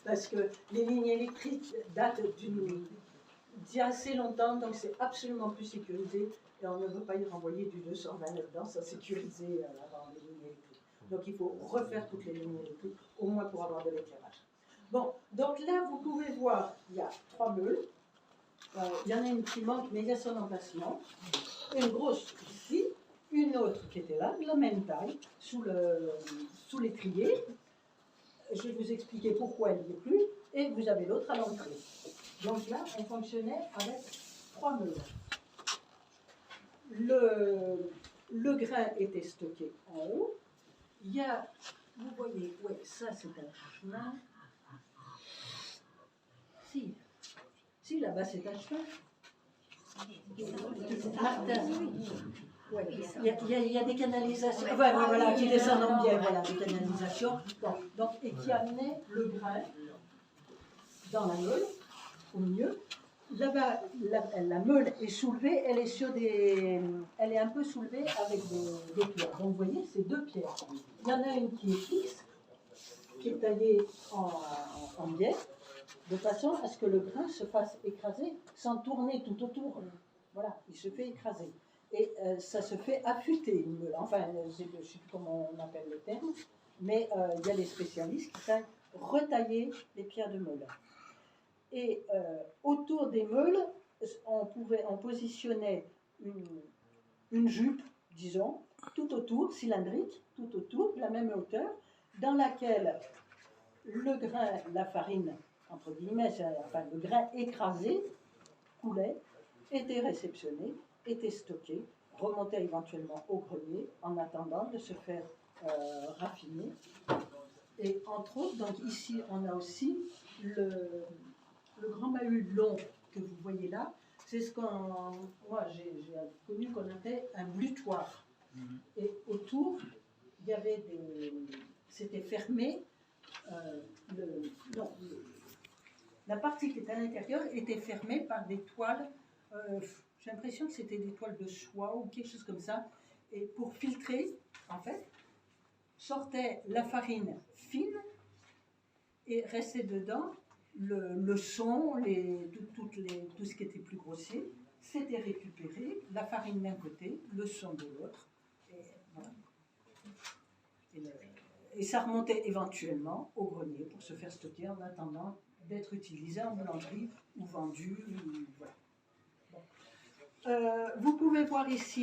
Parce que les lignes électriques datent d'il y a assez longtemps, donc c'est absolument plus sécurisé. Et on ne veut pas y renvoyer du 220 là-dedans, ça sécurisé avant les lignes électriques. Donc il faut refaire toutes les lignes électriques, au moins pour avoir de l'éclairage. Bon, donc là vous pouvez voir, il y a 3 meules. Il y en a une qui manque, mais il y a son emplacement. Une grosse ici, une autre qui était là, de la même taille, sous l'étrier. Je vais vous expliquer pourquoi elle n'y est plus. Et vous avez l'autre à l'entrée. Donc là, on fonctionnait avec 3 meules. Le grain était stocké en haut. Il y a, vous voyez, ouais, ça c'est un chemin. Si, là-bas c'est un chemin. Martin. Ouais. Il y a des canalisations, enfin, voilà, qui descendent en biais, voilà, des canalisations. Bon, donc, et qui amenaient le grain dans la meule, au milieu. Là-bas, la meule est soulevée, elle est un peu soulevée avec des pierres. Donc, vous voyez, c'est 2 pierres. Il y en a une qui est fixe, qui est taillée en biais, de façon à ce que le grain se fasse écraser sans tourner tout autour. Voilà, il se fait écraser. Et ça se fait affûter une meule. Enfin, je ne sais plus comment on appelle le terme, mais il y a des spécialistes qui savent retailler les pierres de meule. Et autour des meules, on positionnait une jupe, disons, tout autour, cylindrique, tout autour, de la même hauteur, dans laquelle le grain, la farine, entre guillemets, enfin le grain écrasé, coulait, était réceptionné, était stocké, remontait éventuellement au grenier en attendant de se faire raffiner. Et entre autres, donc ici on a aussi le grand bahut long que vous voyez là, c'est ce moi j'ai connu qu'on appelait un blutoir. Et autour, il y avait c'était fermé. La partie qui est à l'intérieur était fermée par des toiles. J'ai l'impression que c'était des toiles de soie ou quelque chose comme ça. Et pour filtrer, en fait, sortait la farine fine et restait dedans le son, tout ce qui était plus grossier. C'était récupéré, la farine d'un côté, le son de l'autre. Et, voilà. Et ça remontait éventuellement au grenier pour se faire stocker en attendant d'être utilisé en boulangerie ou vendu. Voilà. Vous pouvez voir ici